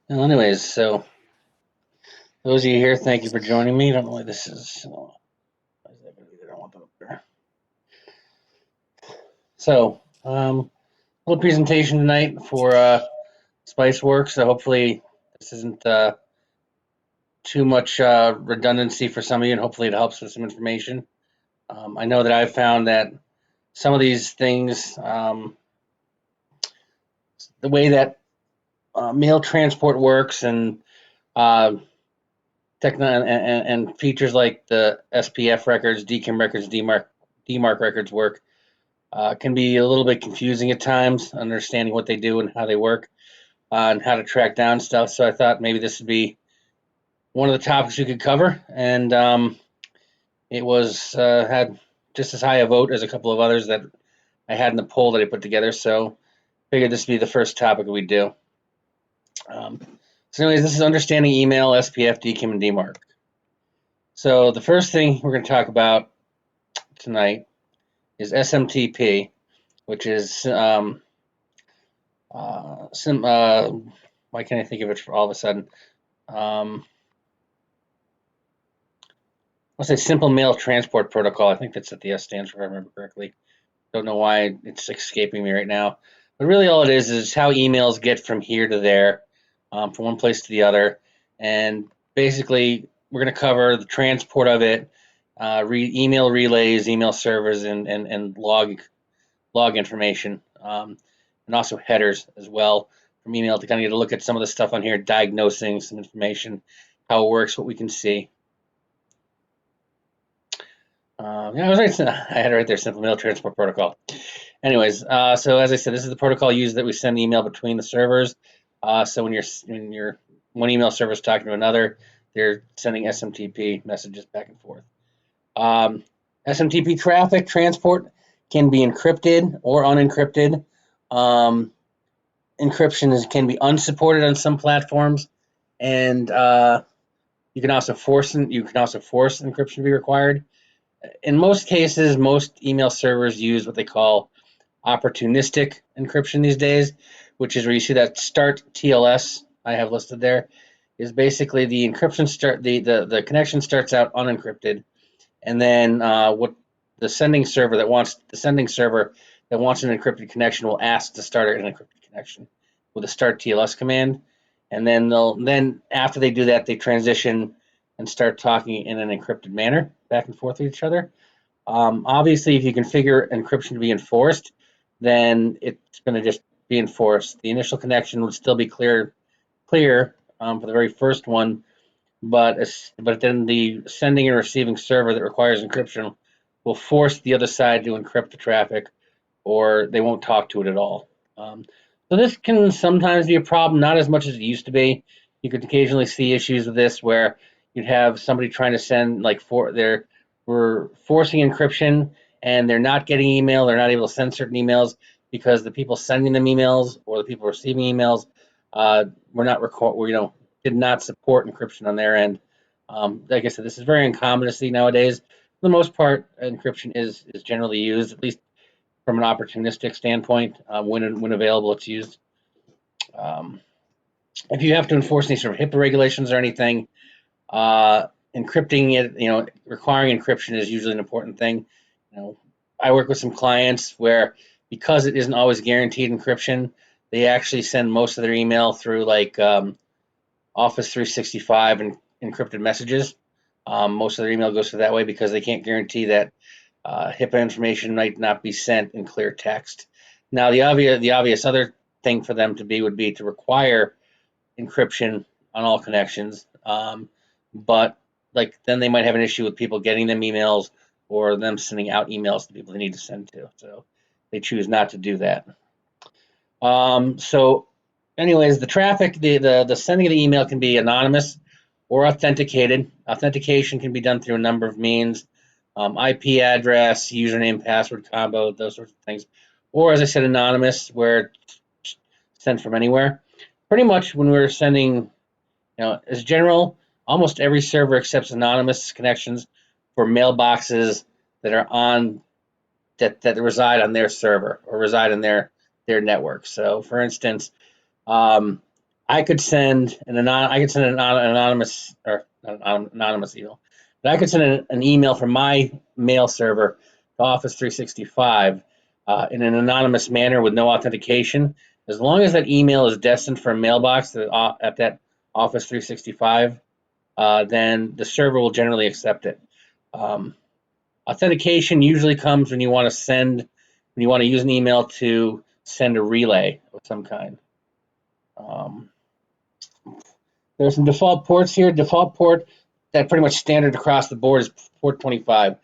Well, anyways, so those of you here, thank you for joining me. I don't know why this is. Why is that going to be there? I don't want that up there. So, little presentation tonight for Spiceworks. So hopefully this isn't too much redundancy for some of you, and hopefully it helps with some information. I know that I've found that some of these things, the way that mail transport works, and uh, and features like the SPF records, DKIM records, DMARC records work can be a little bit confusing at times, understanding what they do and how they work, and how to track down stuff. So I thought maybe this would be one of the topics we could cover, and it was had just as high a vote as a couple of others that I had in the poll that I put together. So figured this would be the first topic we do. Um, so, anyways, this is understanding email, SPF, DKIM, and DMARC. So the first thing we're going to talk about tonight is SMTP, which is why can't I think of it for all of a sudden? I'll say Simple Mail Transport Protocol. I think that's what the S stands for, if I remember correctly. Don't know why it's escaping me right now. But really all it is how emails get from here to there, from one place to the other. And basically, we're going to cover the transport of it, email relays, email servers, and log information, and also headers as well from email to kind of get a look at some of the stuff on here, diagnosing some information, how it works, what we can see. Yeah, I was right. I had it right there. Simple Mail Transport Protocol. Anyways, so as I said, this is the protocol used that we send email between the servers. So when your one email server is talking to another, they're sending SMTP messages back and forth. SMTP traffic transport can be encrypted or unencrypted. Encryption can be unsupported on some platforms, and you can also force encryption to be required. In most cases, most email servers use what they call opportunistic encryption these days, which is where you see that start TLS I have listed there, is basically the encryption the connection starts out unencrypted, and then what the sending server that wants an encrypted connection will ask to start an encrypted connection with a start TLS command, and then after they do that, they transition and start talking in an encrypted manner back and forth with each other. Obviously, if you configure encryption to be enforced, then it's going to just be enforced. The initial connection would still be clear for the very first one, but then the sending and receiving server that requires encryption will force the other side to encrypt the traffic, or they won't talk to it at all. So this can sometimes be a problem, not as much as it used to be. You could occasionally see issues with this where you'd have somebody trying to send we're forcing encryption and they're not getting email, they're not able to send certain emails because the people sending them emails or the people receiving emails were not did not support encryption on their end. Like I said, this is very uncommon to see nowadays. For the most part, encryption is generally used, at least from an opportunistic standpoint. When available, it's used. Um, if you have to enforce any sort of HIPAA regulations or anything, encrypting it, requiring encryption is usually an important thing. I work with some clients where because it isn't always guaranteed encryption, they actually send most of their email through like Office 365 and encrypted messages. Most of their email goes through that way because they can't guarantee that HIPAA information might not be sent in clear text. Now, the obvious other thing for them would be to require encryption on all connections, but like then they might have an issue with people getting them emails or them sending out emails to people they need to send to. So they choose not to do that. So, anyways, the traffic, the sending of the email can be anonymous or authenticated. Authentication can be done through a number of means, IP address, username, password combo, those sorts of things. Or, as I said, anonymous, where it's sent from anywhere. Pretty much when we're sending, as general, almost every server accepts anonymous connections for mailboxes that are on that reside on their server or reside in their network. So, for instance, I I could send an anonymous, or not an anonymous email, but I could send an email from my mail server to Office 365 in an anonymous manner with no authentication. As long as that email is destined for a mailbox at that Office 365, then the server will generally accept it. Um, Authentication usually comes when you want to use an email to send a relay of some kind. There's some default ports here. Default port that pretty much standard across the board is port 25.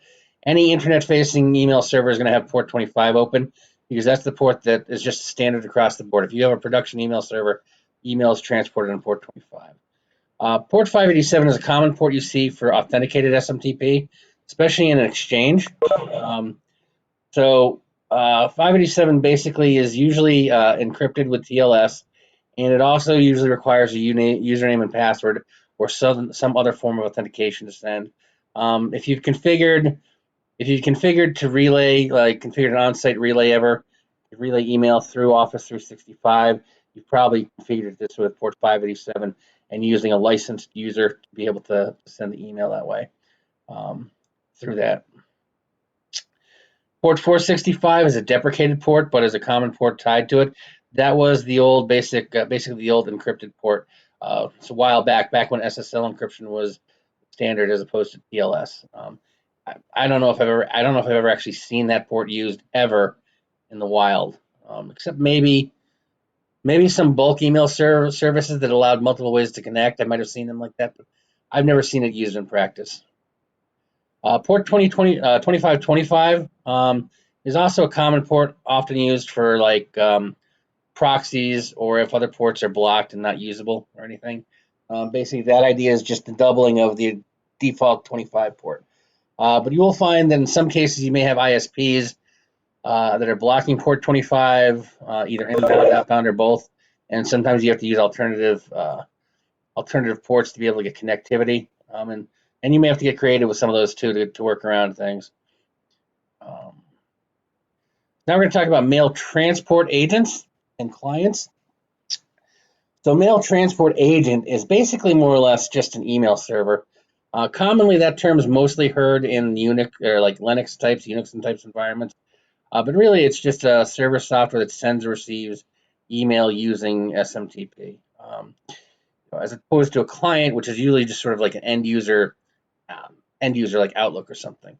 Any internet-facing email server is going to have port 25 open because that's the port that is just standard across the board. If you have a production email server, email is transported on port 25. Port 587 is a common port you see for authenticated SMTP, especially in an exchange. 587 basically is usually encrypted with TLS, and it also usually requires a username and password or some other form of authentication to send. If you've configured to relay, like configured an on-site relay relay email through Office 365, you've probably configured this with port 587 and using a licensed user to be able to send the email that way through that. Port 465 is a deprecated port, but is a common port tied to it. That was the old basically the old encrypted port. It's a while back when SSL encryption was standard as opposed to TLS. I don't know if I've ever actually seen that port used ever in the wild, except maybe some bulk email services that allowed multiple ways to connect. I might have seen them like that, but I've never seen it used in practice. Port 2525 is also a common port, often used for like proxies or if other ports are blocked and not usable or anything. Basically, that idea is just the doubling of the default 25 port. But you will find that in some cases you may have ISPs that are blocking port 25, either inbound, outbound, or both. And sometimes you have to use alternative ports to be able to get connectivity. And you may have to get creative with some of those too to work around things. Now we're going to talk about mail transport agents and clients. So mail transport agent is basically more or less just an email server. Commonly, that term is mostly heard in Unix or like Linux types, Unix and types environments. But really, it's just a server software that sends or receives email using SMTP, as opposed to a client, which is usually just sort of like an end user like Outlook or something.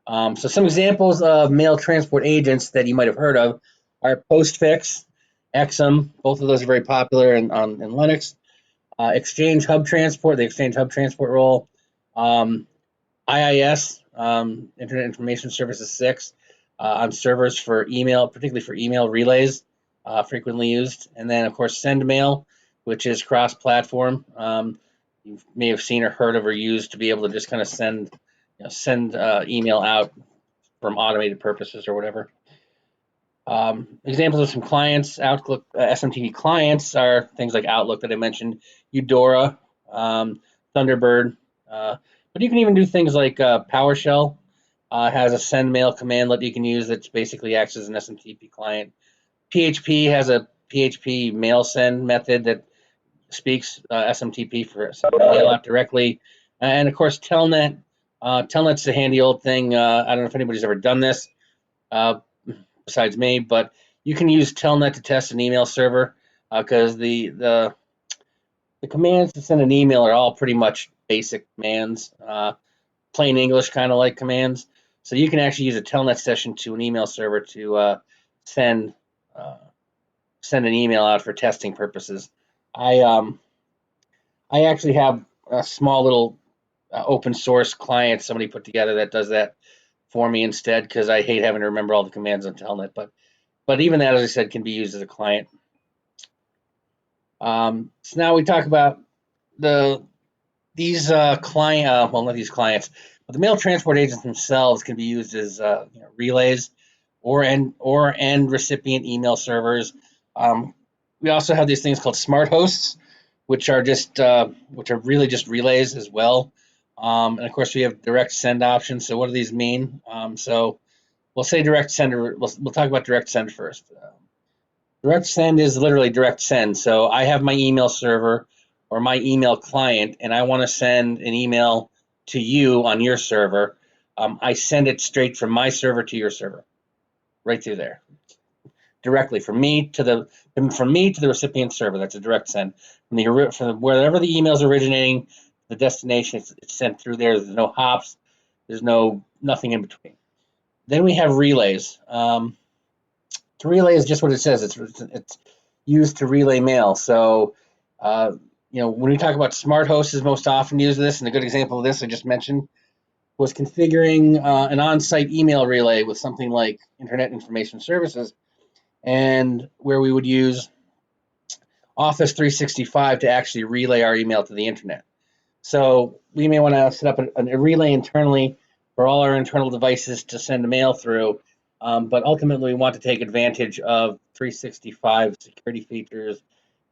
So some examples of mail transport agents that you might have heard of are Postfix, Exum. Both of those are very popular in Linux. Exchange Hub Transport, the Exchange Hub Transport role. IIS, Internet Information Services 6, on servers for email, particularly for email relays, frequently used. And then, of course, SendMail, which is cross-platform. You may have seen or heard of or used to be able to just kind of send email out from automated purposes or whatever. Examples of some clients, Outlook SMTP clients are things like Outlook that I mentioned, Eudora, Thunderbird, but you can even do things like PowerShell has a send mail command that you can use that basically acts as an SMTP client. PHP has a PHP mail send method that speaks SMTP for sending mail out directly. And of course, Telnet. Telnet's a handy old thing. I don't know if anybody's ever done this besides me, but you can use Telnet to test an email server because the commands to send an email are all pretty much basic commands, plain English kind of like commands. So you can actually use a Telnet session to an email server to send an email out for testing purposes. I actually have a small little open source client somebody put together that does that for me instead because I hate having to remember all the commands on Telnet. But even that, as I said, can be used as a client. So now we talk about these client, well, not these clients, but the mail transport agents themselves can be used as relays or end recipient email servers. We also have these things called smart hosts, which are really just relays as well. And of course, we have direct send options. So what do these mean? So we'll say direct send. We'll talk about direct send first. Direct send is literally direct send. So I have my email server or my email client, and I want to send an email to you on your server. I send it straight from my server to your server, right through there, directly from me to the recipient server. That's a direct send from wherever the email is originating, the destination. It's sent through there. There's no hops. There's nothing in between. Then we have relays. The relay is just what it says. It's used to relay mail. So, when we talk about smart hosts is most often use this, and a good example of this I just mentioned was configuring an on-site email relay with something like Internet Information Services, and where we would use Office 365 to actually relay our email to the internet. So we may want to set up a relay internally for all our internal devices to send mail through, but ultimately we want to take advantage of 365 security features,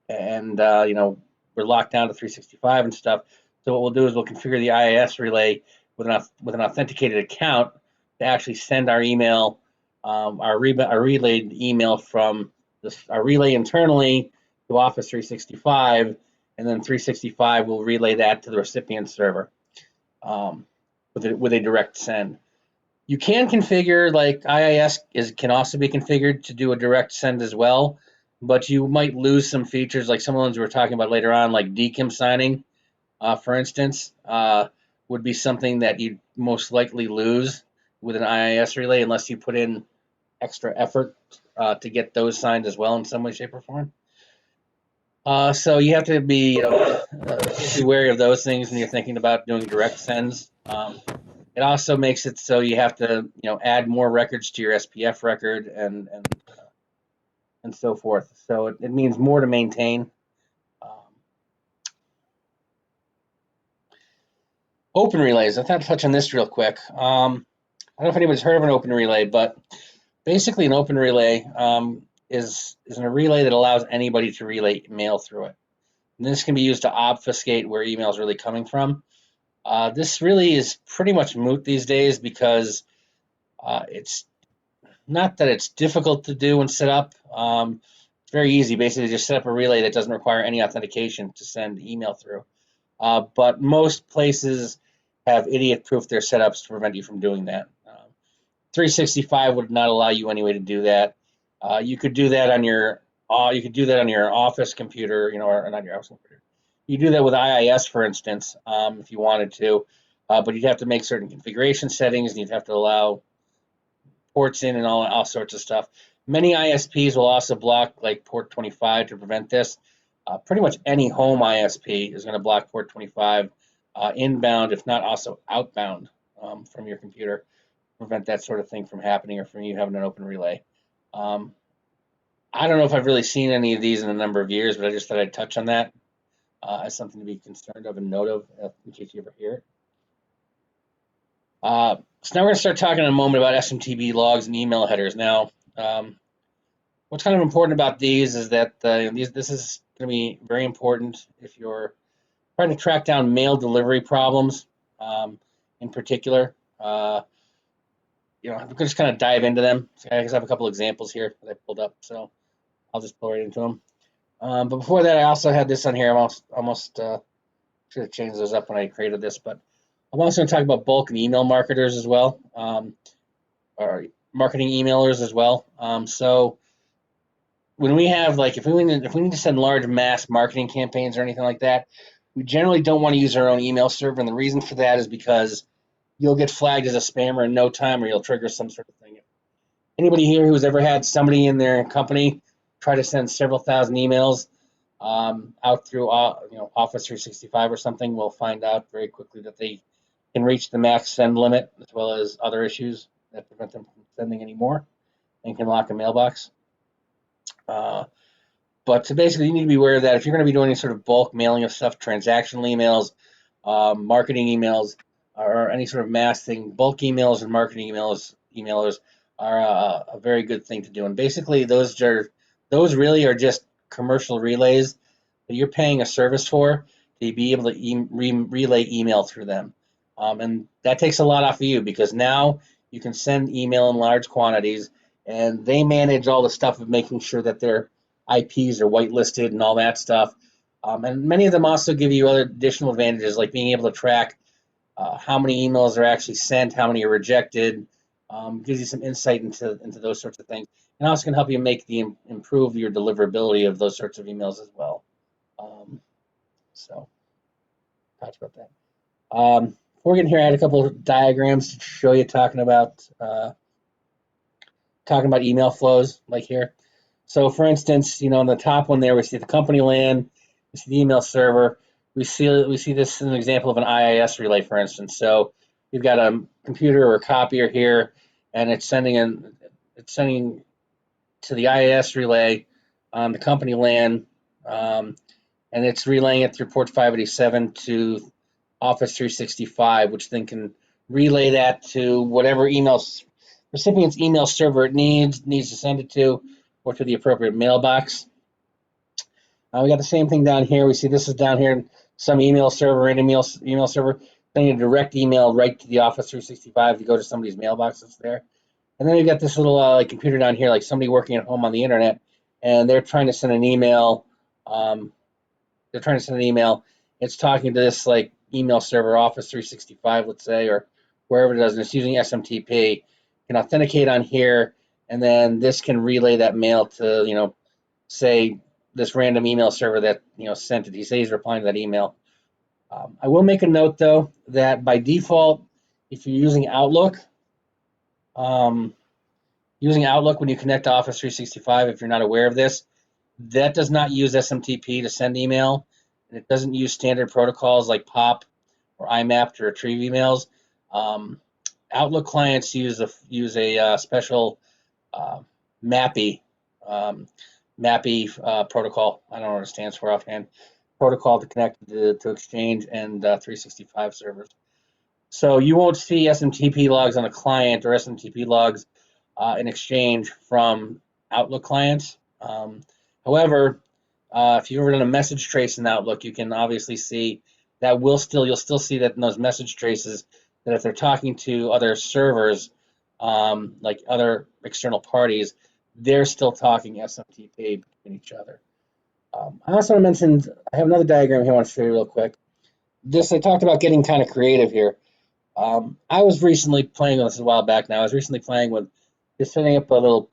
and we're locked down to 365 and stuff. So what we'll do is we'll configure the IIS relay with an authenticated account to actually send our email, our relayed email from our relay internally to Office 365, and then 365 will relay that to the recipient server with a direct send. You can configure, like IIS can also be configured to do a direct send as well, but you might lose some features like some of the ones we were talking about later on, like DKIM signing, for instance, would be something that you'd most likely lose with an IIS relay unless you put in extra effort to get those signed as well in some way, shape, or form. So you have to be wary of those things when you're thinking about doing direct sends. It also makes it so you have to, add more records to your SPF record and so forth. So it means more to maintain. Open relays. I thought I'd touch on this real quick. I don't know if anybody's heard of an open relay, but basically an open relay is a relay that allows anybody to relay mail through it. And this can be used to obfuscate where email is really coming from. This really is pretty much moot these days because it's not that it's difficult to do and set up. It's very easy. Basically, just set up a relay that doesn't require any authentication to send email through. But most places have idiot-proof their setups to prevent you from doing that. 365 would not allow you any way to do that. You could do that on your office computer, or not your office computer. You do that with IIS, for instance, if you wanted to, but you'd have to make certain configuration settings, and you'd have to allow ports in and all sorts of stuff. Many ISPs will also block like port 25 to prevent this. Pretty much any home ISP is going to block port 25 inbound, if not also outbound from your computer, prevent that sort of thing from happening or from you having an open relay. I don't know if I've really seen any of these in a number of years, but I just thought I'd touch on that as something to be concerned of and note of in case you ever hear it. So now we're going to start talking in a moment about SMTP logs and email headers. Now, what's kind of important about these is that this is going to be very important if you're trying to track down mail delivery problems in particular. I'm going to just kind of dive into them. So I have a couple examples here that I pulled up, so I'll just pull right into them. But before that, I also had this on here. I almost should have changed those up when I created this, but I'm also going to talk about bulk and email marketers as well, or marketing emailers as well. So when we have if we need to send large mass marketing campaigns or anything like that, we generally don't want to use our own email server, and the reason for that is because you'll get flagged as a spammer in no time, or you'll trigger some sort of thing. Anybody here who's ever had somebody in their company try to send several thousand emails out through Office 365 or something will find out very quickly that they can reach the max send limit, as well as other issues that prevent them from sending any more, and can lock a mailbox. But so basically, you need to be aware of that. If you're going to be doing any sort of bulk mailing of stuff, transactional emails, marketing emails, or any sort of mass thing, bulk emails and marketing emailers are a very good thing to do. And basically, those really are just commercial relays that you're paying a service for to be able to relay email through them. And that takes a lot off of you, because now you can send email in large quantities, and they manage all the stuff of making sure that they're IPs are whitelisted and all that stuff. And many of them also give you other additional advantages, like being able to track how many emails are actually sent, how many are rejected. Gives you some insight into those sorts of things, and also can help you improve your deliverability of those sorts of emails as well. So, talked about that. Before we get here, I had a couple of diagrams to show you talking about email flows, like here. So, for instance, on the top one there, we see the company LAN, we see the email server. We see this as an example of an IIS relay, for instance. So, you've got a computer or a copier here, and it's sending to the IIS relay on the company LAN, and it's relaying it through port 587 to Office 365, which then can relay that to whatever recipient's email server it needs to send it to, or to the appropriate mailbox. We got the same thing down here. We see this is down here, some email server and email server sending a direct email right to the Office 365 to go to somebody's mailbox that's there. And then we've got this little computer down here, like somebody working at home on the internet, and they're trying to send an email. It's talking to this like email server, Office 365, let's say, or wherever it does, and it's using SMTP. You can authenticate on here, and then this can relay that mail to, say, this random email server that sent it. He says he's replying to that email. I will make a note though that by default, if you're using Outlook, when you connect to Office 365, if you're not aware of this, that does not use SMTP to send email, and it doesn't use standard protocols like POP or IMAP to retrieve emails. Outlook clients use a special MAPI protocol. I don't know what it stands for offhand. Protocol to connect to Exchange and 365 servers. So you won't see SMTP logs on a client or SMTP logs in Exchange from Outlook clients. However, if you've ever done a message trace in Outlook, you can obviously see that you'll still see that in those message traces, that if they're talking to other servers, like other external parties, they're still talking SMTP between each other. I also mentioned, I have another diagram here I want to show you real quick. I talked about getting kind of creative here. I was recently playing with this a while back now. I was recently playing with just setting up an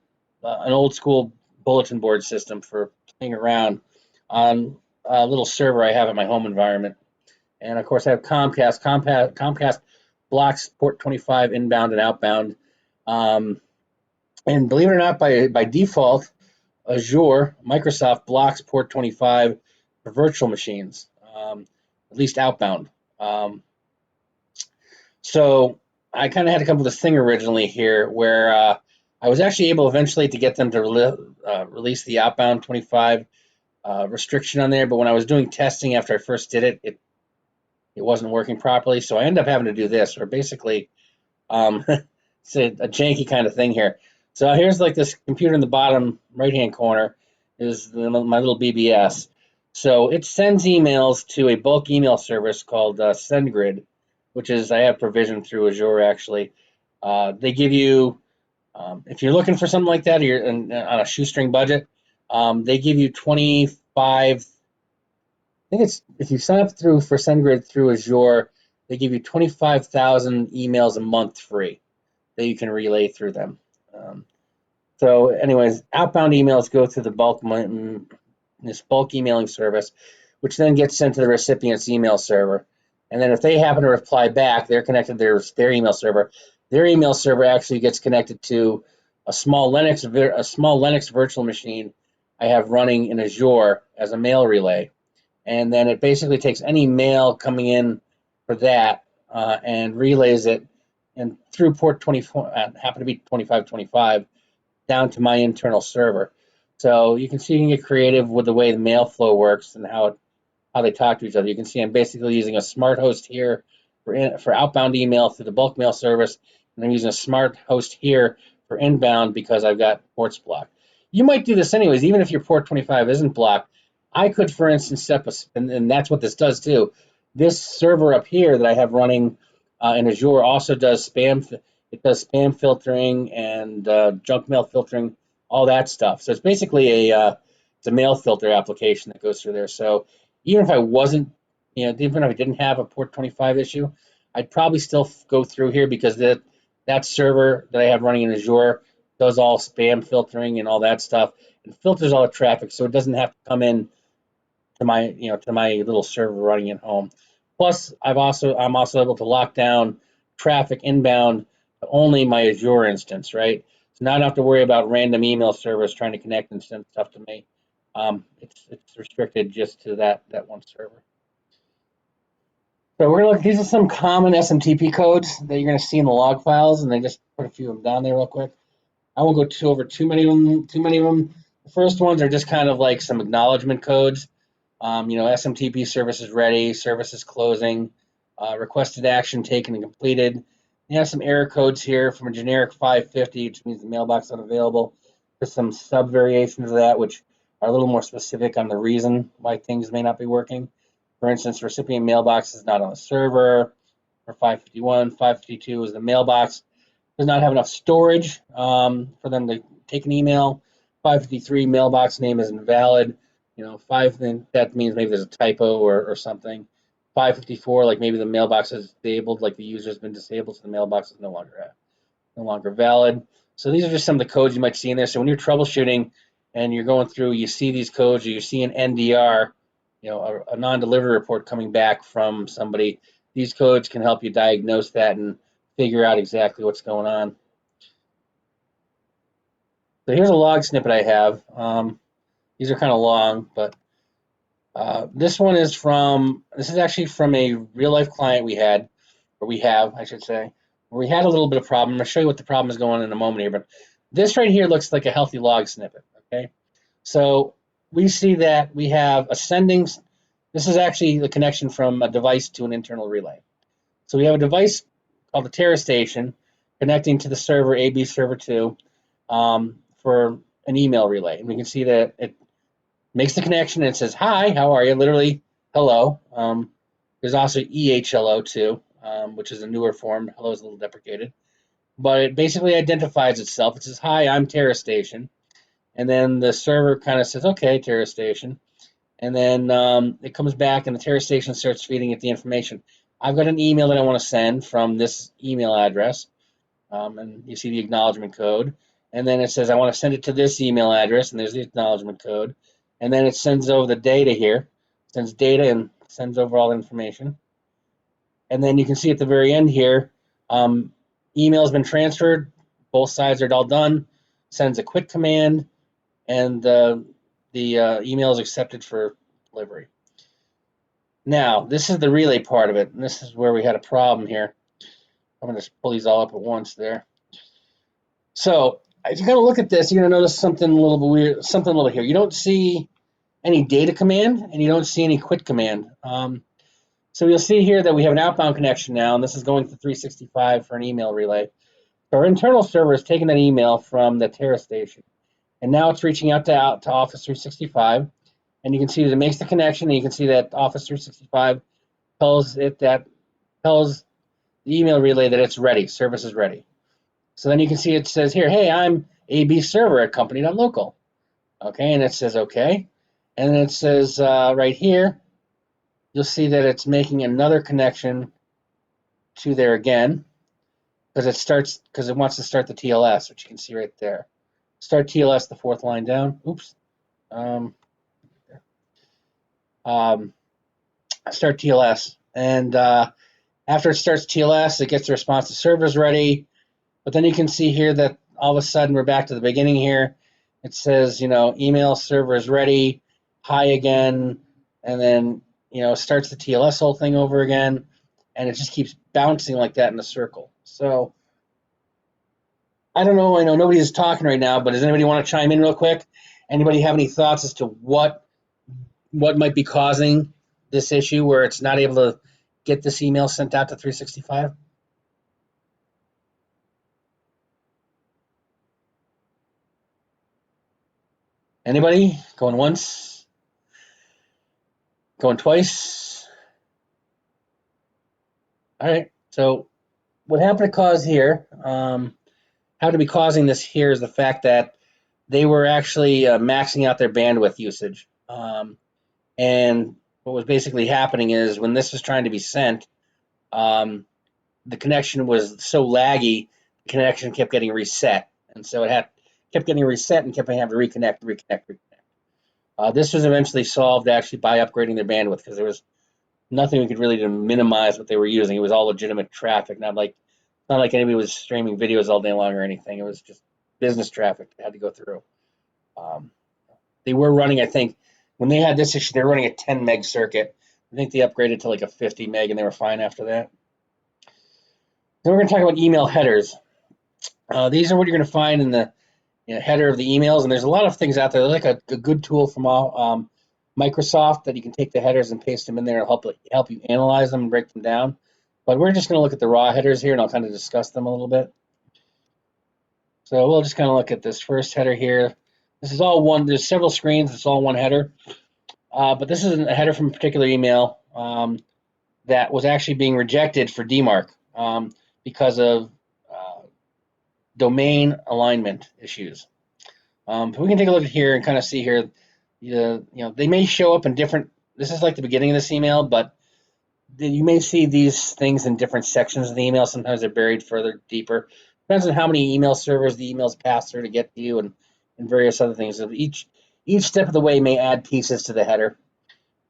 old school bulletin board system for playing around on a little server I have in my home environment. And of course I have Comcast. Comcast blocks port 25 inbound and outbound. And believe it or not, by default, Azure, Microsoft blocks port 25 for virtual machines, at least outbound. So I kind of had to come up with this thing originally here where I was actually able eventually to get them to release the outbound 25 restriction on there, but when I was doing testing after I first did it, it wasn't working properly. So I ended up having to do this, or basically it's a janky kind of thing here. So here's like this computer in the bottom right-hand corner is my little BBS. So it sends emails to a bulk email service called SendGrid, which is, I have provisioned through Azure actually. They give you, if you're looking for something like that, or you're on a shoestring budget, they give you 25, I think it's, if you sign up for SendGrid through Azure, they give you 25,000 emails a month free that you can relay through them. So anyways, outbound emails go through this bulk emailing service, which then gets sent to the recipient's email server. And then if they happen to reply back, they're connected to their email server. Their email server actually gets connected to a small Linux virtual machine I have running in Azure as a mail relay. And then it basically takes any mail coming in for that and relays it, and through port 24, happen to be 2525, down to my internal server. So you can see you can get creative with the way the mail flow works and how they talk to each other. You can see I'm basically using a smart host here for outbound email through the bulk mail service, and I'm using a smart host here for inbound because I've got ports blocked. You might do this anyways, even if your port 25 isn't blocked. I could, for instance, set and that's what this does too. This server up here that I have running in Azure also does spam. It does spam filtering and junk mail filtering, all that stuff. So it's basically a it's a mail filter application that goes through there. So even if I wasn't, even if I didn't have a port 25 issue, I'd probably still go through here because that server that I have running in Azure does all spam filtering and all that stuff and filters all the traffic, so it doesn't have to come in to my little server running at home. Plus, I'm also able to lock down traffic inbound to only my Azure instance, right? So now I don't have to worry about random email servers trying to connect and send stuff to me. It's restricted just to that one server. So we're gonna look. These are some common SMTP codes that you're gonna see in the log files, and I just put a few of them down there real quick. I won't go over too many of them. The first ones are just kind of like some acknowledgement codes. SMTP service is ready, service is closing, requested action taken and completed. You have some error codes here from a generic 550, which means the mailbox is unavailable, to some sub variations of that, which are a little more specific on the reason why things may not be working. For instance, recipient mailbox is not on the server. For 551, 552 is the mailbox does not have enough storage for them to take an email. 553 mailbox name is invalid. That means maybe there's a typo or something. 554, like maybe the mailbox is disabled, like the user's been disabled, so the mailbox is no longer valid. So these are just some of the codes you might see in there. So when you're troubleshooting and you're going through, you see these codes, or you see an NDR, a non-delivery report coming back from somebody. These codes can help you diagnose that and figure out exactly what's going on. So here's a log snippet I have. These are kind of long, but this is actually from a real life client we have, where we had a little bit of problem. I'll show you what the problem is going on in a moment here, but this right here looks like a healthy log snippet, okay? So we see that we have ascending, this is actually the connection from a device to an internal relay. So we have a device called the Terra Station connecting to the server AB server 2 for an email relay. And we can see that it makes the connection and it says, hi, how are you? Literally, hello. There's also EHLO too, which is a newer form. Hello is a little deprecated. But it basically identifies itself. It says, hi, I'm Terra Station. And then the server kind of says, okay, Terra Station. And then it comes back and the Terra Station starts feeding it the information. I've got an email that I want to send from this email address. And you see the acknowledgement code. And then it says, I want to send it to this email address, and there's the acknowledgement code. And then it sends over the data here, sends data and sends over all the information. And then you can see at the very end here, email has been transferred, both sides are all done, sends a quit command, and the email is accepted for delivery. Now, this is the relay part of it, and this is where we had a problem here. I'm going to pull these all up at once there. So if you're going to look at this, you're going to notice something a little bit weird, something a little here. You don't see any data command, and you don't see any quit command. So you'll see here that we have an outbound connection now, and this is going to 365 for an email relay. So our internal server is taking that email from the Terra Station, and now it's reaching out to Office 365, and you can see that it makes the connection, and you can see that Office 365 tells the email relay that it's ready, service is ready. So then you can see it says here, hey, I'm AB server at company.local. Okay, and it says okay. And then it says right here, you'll see that it's making another connection to there again, because it wants to start the TLS, which you can see right there. Start TLS, the fourth line down. Oops. Start TLS. And after it starts TLS, it gets the response to server's ready. But then you can see here that all of a sudden we're back to the beginning here. It says, email server is ready, hi again, and then, starts the TLS whole thing over again, and it just keeps bouncing like that in a circle. So I don't know, I know nobody is talking right now, but does anybody want to chime in real quick? Anybody have any thoughts as to what might be causing this issue where it's not able to get this email sent out to 365? Anybody? Going once? Going twice? All right. So what happened to cause here, how to be causing this here is the fact that they were actually maxing out their bandwidth usage. And what was basically happening is when this was trying to be sent, the connection was so laggy, the connection kept getting reset. And so it kept getting reset and kept having to reconnect. This was eventually solved actually by upgrading their bandwidth, because there was nothing we could really do to minimize what they were using. It was all legitimate traffic, not like anybody was streaming videos all day long or anything. It was just business traffic they had to go through. They were running, I think, when they had this issue, they were running a 10 meg circuit. I think they upgraded to like a 50 meg, and they were fine after that. Then we're going to talk about email headers. These are what you're going to find in the header of the emails, and there's a lot of things out there. There's like a good tool from Microsoft that you can take the headers and paste them in there and help you analyze them and break them down. But we're just going to look at the raw headers here, and I'll kind of discuss them a little bit. So we'll just kind of look at this first header here. This is all one. There's several screens. It's all one header. But this is a header from a particular email that was actually being rejected for DMARC because of domain alignment issues. But we can take a look at here and kind of see here. They may show up in different. This is like the beginning of this email, but you may see these things in different sections of the email. Sometimes they're buried further deeper. Depends on how many email servers the emails pass through to get to you, and various other things. So each step of the way may add pieces to the header.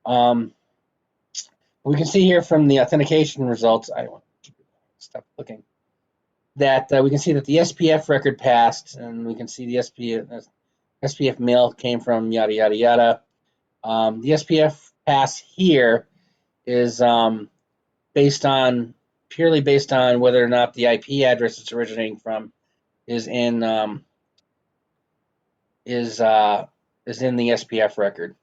We can see here from the authentication results. I want to stop looking. That we can see that the SPF record passed, and we can see the SPF mail came from yada yada yada. The SPF pass here is purely based on whether or not the IP address it's originating from is in the SPF record.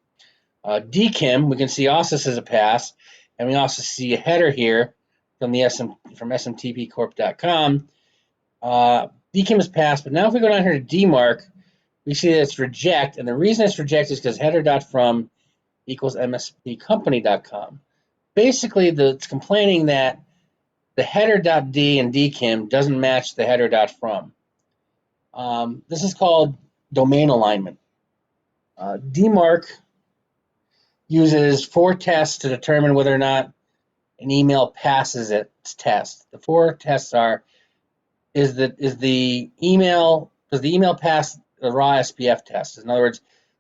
DKIM, we can see also says a pass, and we also see a header here from SMTPcorp.com. DKIM is passed, but now if we go down here to DMARC, we see that it's reject, and the reason it's rejected is because header.from equals mspcompany.com. Basically, it's complaining that the header.d in DKIM doesn't match the header.from. This is called domain alignment. DMARC uses 4 tests to determine whether or not an email passes its test. The 4 tests are: does the email pass the raw SPF test? In other words,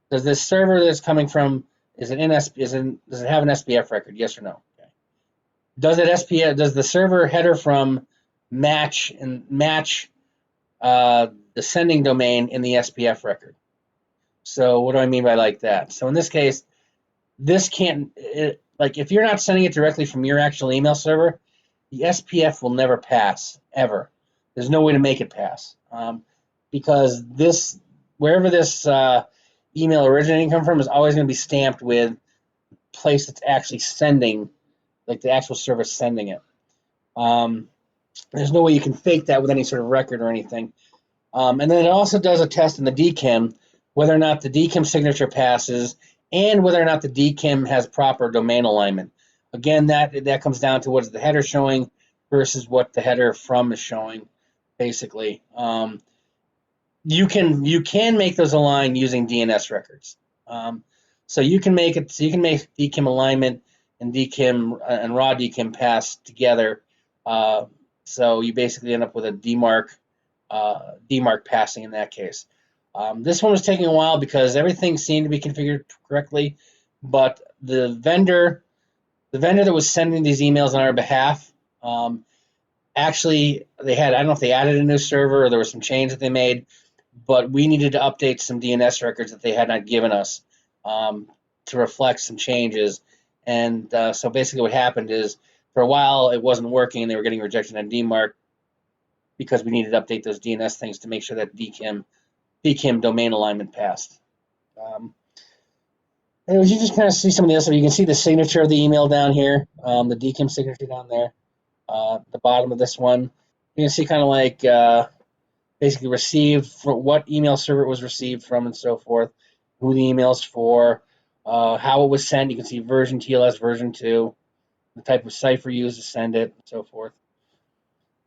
does this server that's coming from does it have an SPF record? Yes or no? Okay. Does the server header from match the sending domain in the SPF record? So what do I mean by like that? So in this case, this can't, if you're not sending it directly from your actual email server, the SPF will never pass, ever. There's no way to make it pass, because wherever this email originating come from is always going to be stamped with place that's actually sending, like the actual server sending it. There's no way you can fake that with any sort of record or anything. And then it also does a test in the DKIM, whether or not the DKIM signature passes and whether or not the DKIM has proper domain alignment. Again, that comes down to what is the header showing versus what the header from is showing, basically. You can make those align using DNS records. So you can make DKIM alignment and DKIM and raw DKIM pass together. So you basically end up with a DMARC passing in that case. This one was taking a while because everything seemed to be configured correctly, but the vendor that was sending these emails on our behalf, actually I don't know if they added a new server or there was some change that they made, but we needed to update some DNS records that they had not given us to reflect some changes. And so basically what happened is for a while it wasn't working and they were getting rejected on DMARC because we needed to update those DNS things to make sure that DKIM domain alignment passed. Anyways, you just kind of see some of the other stuff. You can see the signature of the email down here, the DKIM signature down there, the bottom of this one. You can see kind of like basically received, for what email server it was received from and so forth, who the email's for, how it was sent. You can see version TLS, version 2, the type of cipher used to send it, and so forth.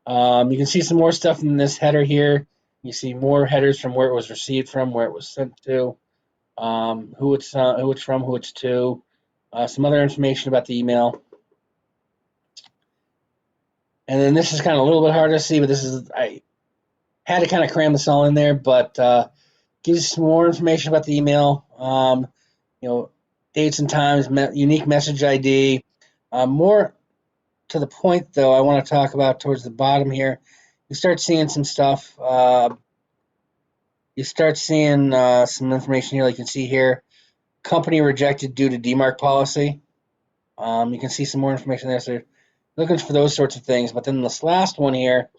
You can see some more stuff in this header here. You see more headers from where it was received from, where it was sent to, who it's from, who it's to, some other information about the email. And then this is kind of a little bit harder to see, but I had to kind of cram this all in there, but gives you some more information about the email. Dates and times, unique message ID. More to the point, though, I want to talk about towards the bottom here. You start seeing some stuff. You start seeing some information here, like you can see here. Company rejected due to DMARC policy. You can see some more information there. So looking for those sorts of things. But then this last one here,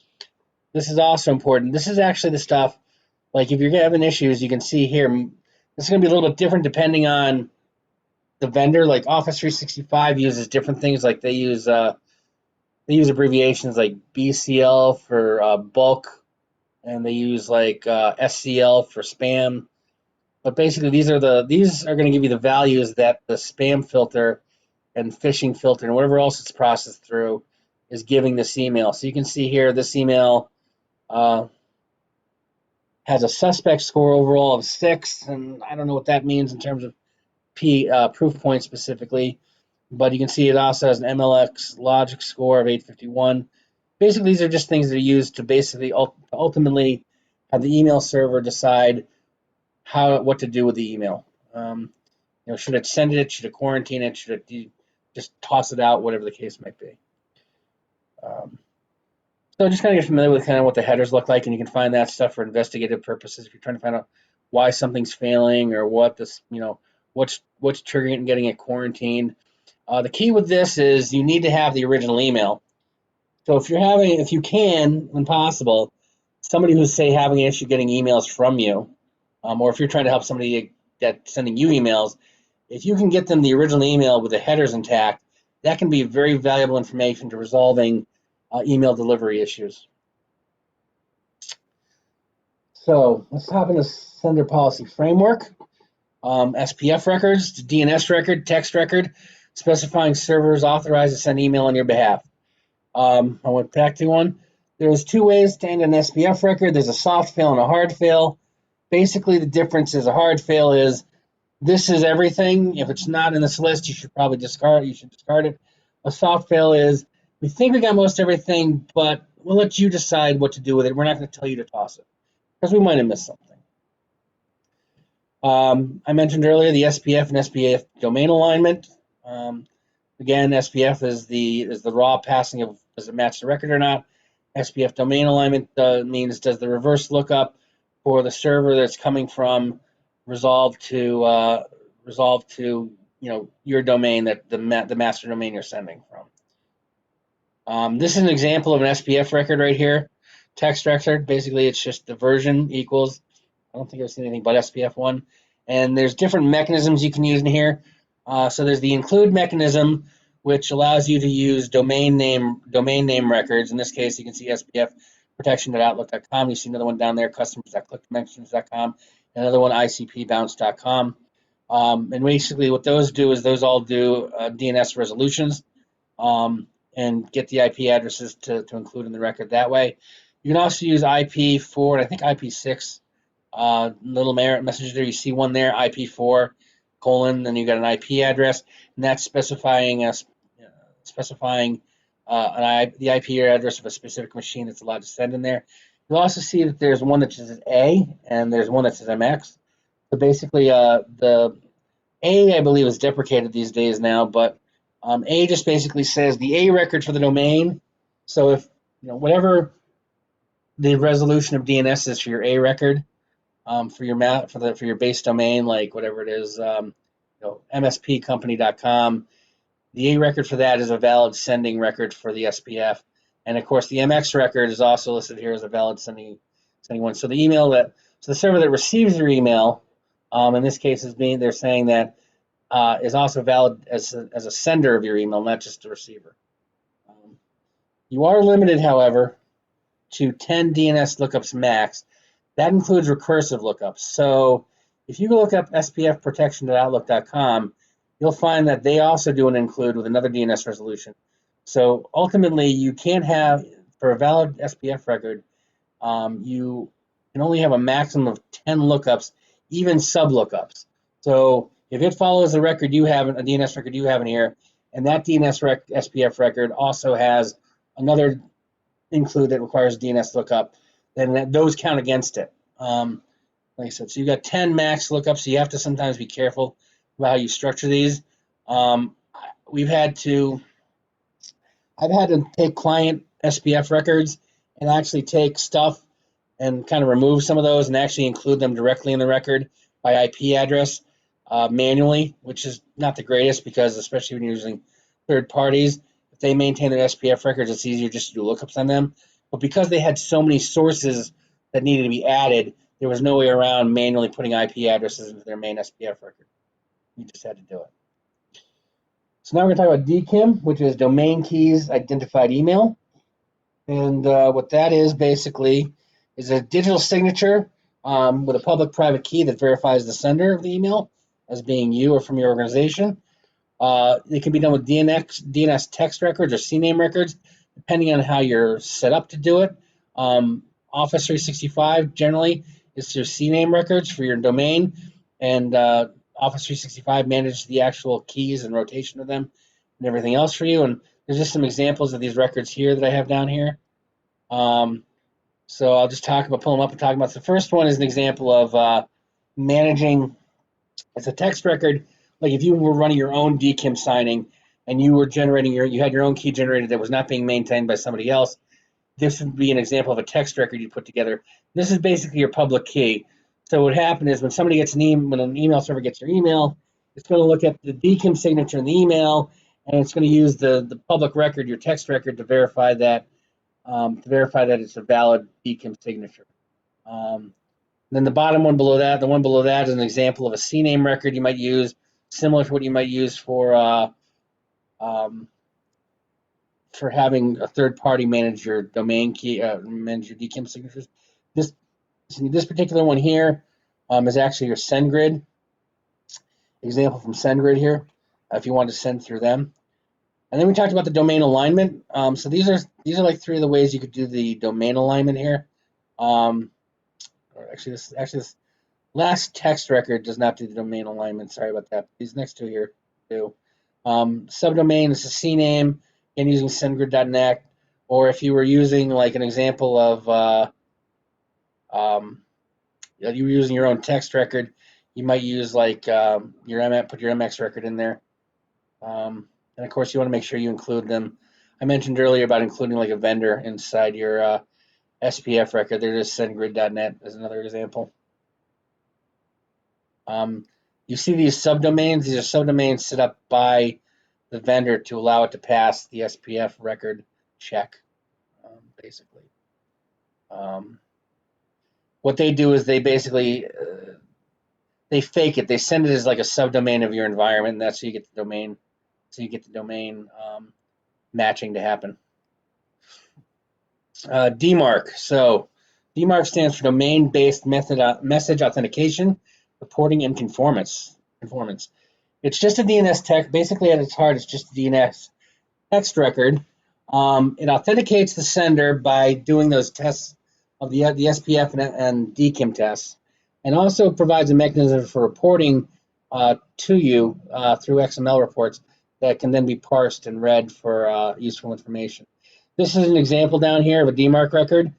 this is also important. This is actually the stuff, like if you're having issues, you can see here, this is going to be a little bit different depending on the vendor. Like Office 365 uses different things. Like they use abbreviations like BCL for bulk, and they use like SCL for spam. But basically, these are going to give you the values that the spam filter and phishing filter and whatever else it's processed through is giving this email. So you can see here, this email has a suspect score overall of 6, and I don't know what that means in terms of proof points specifically, but you can see it also has an MLX logic score of 851. Basically, these are just things that are used to basically ultimately have the email server decide what to do with the email. Should it send it? Should it quarantine it? Should it just toss it out? Whatever the case might be. So just kind of get familiar with kind of what the headers look like, and you can find that stuff for investigative purposes if you're trying to find out why something's failing or what this, what's triggering it and getting it quarantined. The key with this is you need to have the original email. So if you can, when possible, somebody who's say having an issue getting emails from you, or if you're trying to help somebody that's sending you emails, if you can get them the original email with the headers intact, that can be very valuable information to resolving email delivery issues. So let's hop into sender policy framework. SPF records, DNS record, text record, specifying servers authorized to send email on your behalf. I went back to one. There's 2 ways to end an SPF record. There's a soft fail and a hard fail. Basically, the difference is a hard fail is this is everything. If it's not in this list, you should probably discard it. You should discard it. A soft fail is we think we got most everything, but we'll let you decide what to do with it. We're not going to tell you to toss it because we might have missed something. I mentioned earlier the SPF and SPF domain alignment. Again, SPF is the raw passing of does it match the record or not. SPF domain alignment means does the reverse lookup for the server that's coming from resolve to your domain, that the master domain you're sending from. This is an example of an SPF record right here. Text record, basically it's just the version equals. I don't think I've seen anything but SPF1. And there's different mechanisms you can use in here. So there's the include mechanism, which allows you to use domain name records. In this case, you can see SPF protection.outlook.com. You see another one down there, customers.clickdimensions.com. Another one, icpbounce.com. And basically what those do is those all do DNS resolutions and get the IP addresses to include in the record that way. You can also use IP4 and I think IP6 little message there. You see one there, IP4 : then you got an IP address, and that's specifying the IP address of a specific machine that's allowed to send in there. You'll also see that there's one that says A and there's one that says MX. So basically, the A I believe is deprecated these days now, but A just basically says the A record for the domain. So if whatever the resolution of DNS is for your A record, for your base domain, like whatever it is, mspcompany.com. The A record for that is a valid sending record for the SPF, and of course the MX record is also listed here as a valid sending one. So the server that receives your email, in this case they're saying that is also valid as a sender of your email, not just a receiver. You are limited, however, to 10 DNS lookups max. That includes recursive lookups. So if you look up SPF protection.outlook.com, you'll find that they also do an include with another DNS resolution. So ultimately, you can't have, for a valid SPF record, can only have a maximum of 10 lookups, even sub lookups. So if it follows the record you have, a DNS record you have in here, and that SPF record also has another include that requires DNS lookup, then those count against it. Like I said, so you got 10 max lookups, so you have to sometimes be careful about how you structure these. I've had to take client SPF records and actually take stuff and kind of remove some of those and actually include them directly in the record by IP address manually, which is not the greatest because especially when you're using third parties, if they maintain their SPF records, it's easier just to do lookups on them. But because they had so many sources that needed to be added, there was no way around manually putting IP addresses into their main SPF record. You just had to do it. So now we're going to talk about DKIM, which is Domain Keys Identified Email. And what that is basically is a digital signature with a public-private key that verifies the sender of the email as being you or from your organization. It can be done with DNS text records or CNAME records, depending on how you're set up to do it. Office 365 generally is your CNAME records for your domain, and Office 365 manages the actual keys and rotation of them and everything else for you. And there's just some examples of these records here that I have down here. So I'll just pull them up and talk about. The first one is an example of managing. It's a text record. Like if you were running your own DKIM signing and you were you had your own key generated that was not being maintained by somebody else, this would be an example of a text record you put together. This is basically your public key. So what happened is when somebody gets when an email server gets your email, it's going to look at the DKIM signature in the email, and it's going to use the public record, your text record, to verify that it's a valid DKIM signature. Then the bottom one below that, the one below that is an example of a CNAME record you might use, similar to what you might use for having a third party manage your domain key, manage your DKIM signatures. This particular one here is actually your SendGrid example from SendGrid here. If you want to send through them, and then we talked about the domain alignment. So these are like three of the ways you could do the domain alignment here. This last text record does not do the domain alignment. Sorry about that. These next two here do. Subdomain is a CNAME, again using SendGrid.net, or if you were using like an example of you were using your own text record, you might use like put your MX record in there. And of course, you want to make sure you include them. I mentioned earlier about including like a vendor inside your SPF record. There's SendGrid.net as another example. You see these subdomains. These are subdomains set up by the vendor to allow it to pass the SPF record check, basically. What they do is they basically they fake it. They send it as like a subdomain of your environment, and that's how you get the domain. So you get the domain matching to happen. DMARC. So DMARC stands for Domain-Based Message Authentication, Reporting, and Conformance. It's just a DNS text. Basically, at its heart, it's just a DNS text record. It authenticates the sender by doing those tests of the SPF and DKIM tests, and also provides a mechanism for reporting to you through XML reports that can then be parsed and read for useful information. This is an example down here of a DMARC record.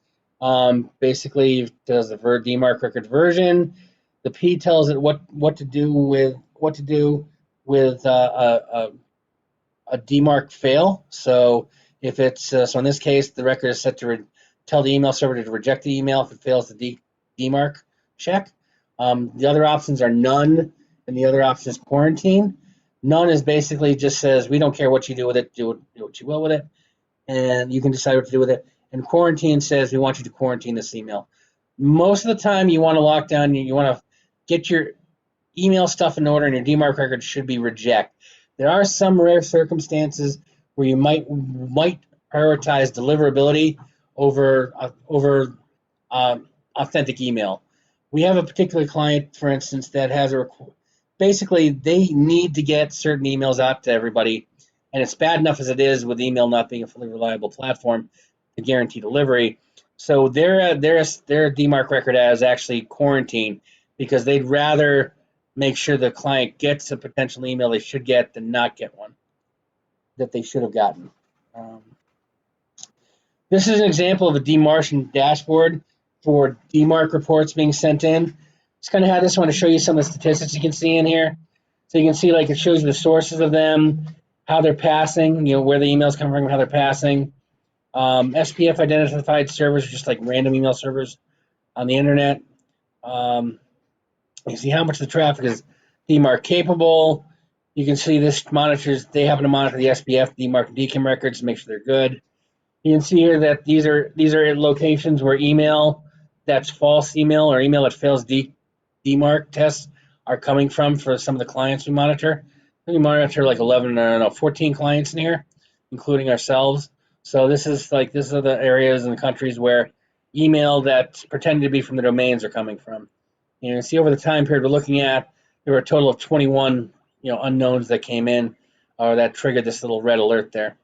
Basically, it does the DMARC record version. The P tells it what to do with a DMARC fail. So if it's so in this case, the record is set to tell the email server to reject the email if it fails the DMARC check. The other options are none, and the other option is quarantine. None is basically just says we don't care what you do with it, do what you will with it, and you can decide what to do with it. And quarantine says we want you to quarantine this email. Most of the time, you want to lock down. You want to get your email stuff in order, and your DMARC record should be reject. There are some rare circumstances where you might prioritize deliverability over authentic email. We have a particular client, for instance, that has basically they need to get certain emails out to everybody, and it's bad enough as it is with email not being a fully reliable platform to guarantee delivery. So their DMARC record as actually quarantined because they'd rather make sure the client gets a potential email they should get than not get one that they should have gotten. Um, this is an example of a DMARC dashboard for DMARC reports being sent in. Just kind of had this one to show you some of the statistics you can see in here. So you can see like it shows you the sources of them, how they're passing, where the emails come from, how they're passing. SPF identified servers are just like random email servers on the internet. You see how much the traffic is DMARC capable. You can see this monitors, they happen to monitor the SPF, DMARC, and DKIM records to make sure they're good. You can see here that these are locations where email that's false email or email that fails DMARC tests are coming from for some of the clients we monitor. We monitor like 14 clients in here, including ourselves. So this is the areas and the countries where email that pretended to be from the domains are coming from. You can see over the time period we're looking at, there were a total of 21 unknowns that came in or that triggered this little red alert there.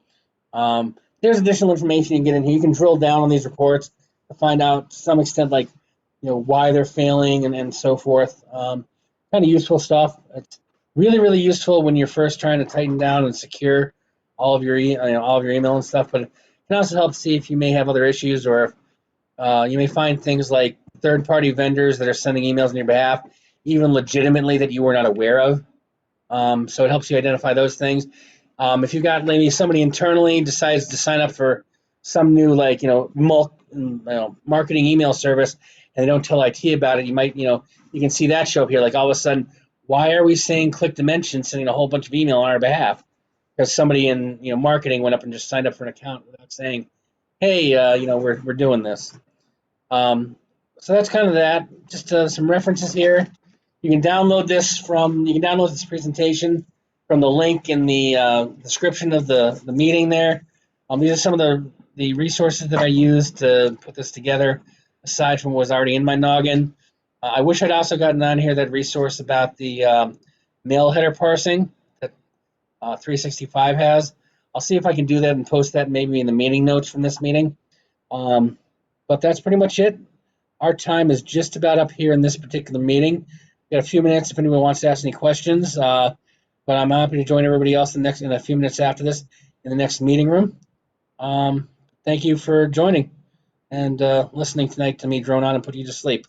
There's additional information you can get in here. You can drill down on these reports to find out to some extent like why they're failing and so forth. Kind of useful stuff. It's really, really useful when you're first trying to tighten down and secure all of your email and stuff, but it can also help see if you may have other issues or you may find things like third-party vendors that are sending emails on your behalf, even legitimately that you were not aware of. So it helps you identify those things. If you've got maybe somebody internally decides to sign up for some new marketing email service and they don't tell IT about it, you can see that show up here. Like all of a sudden, why are we saying click to mention sending a whole bunch of email on our behalf? Because somebody in marketing went up and just signed up for an account without saying, hey, we're doing this. So that's kind of that. Just some references here. You can download this presentation from the link in the description of the meeting there. These are some of the resources that I used to put this together, aside from what was already in my noggin. I wish I'd also gotten on here that resource about the mail header parsing that 365 has. I'll see if I can do that and post that maybe in the meeting notes from this meeting. But that's pretty much it. Our time is just about up here in this particular meeting. Got a few minutes if anyone wants to ask any questions, but I'm happy to join everybody else in a few minutes after this in the next meeting room. Thank you for joining and listening tonight to me drone on and put you to sleep.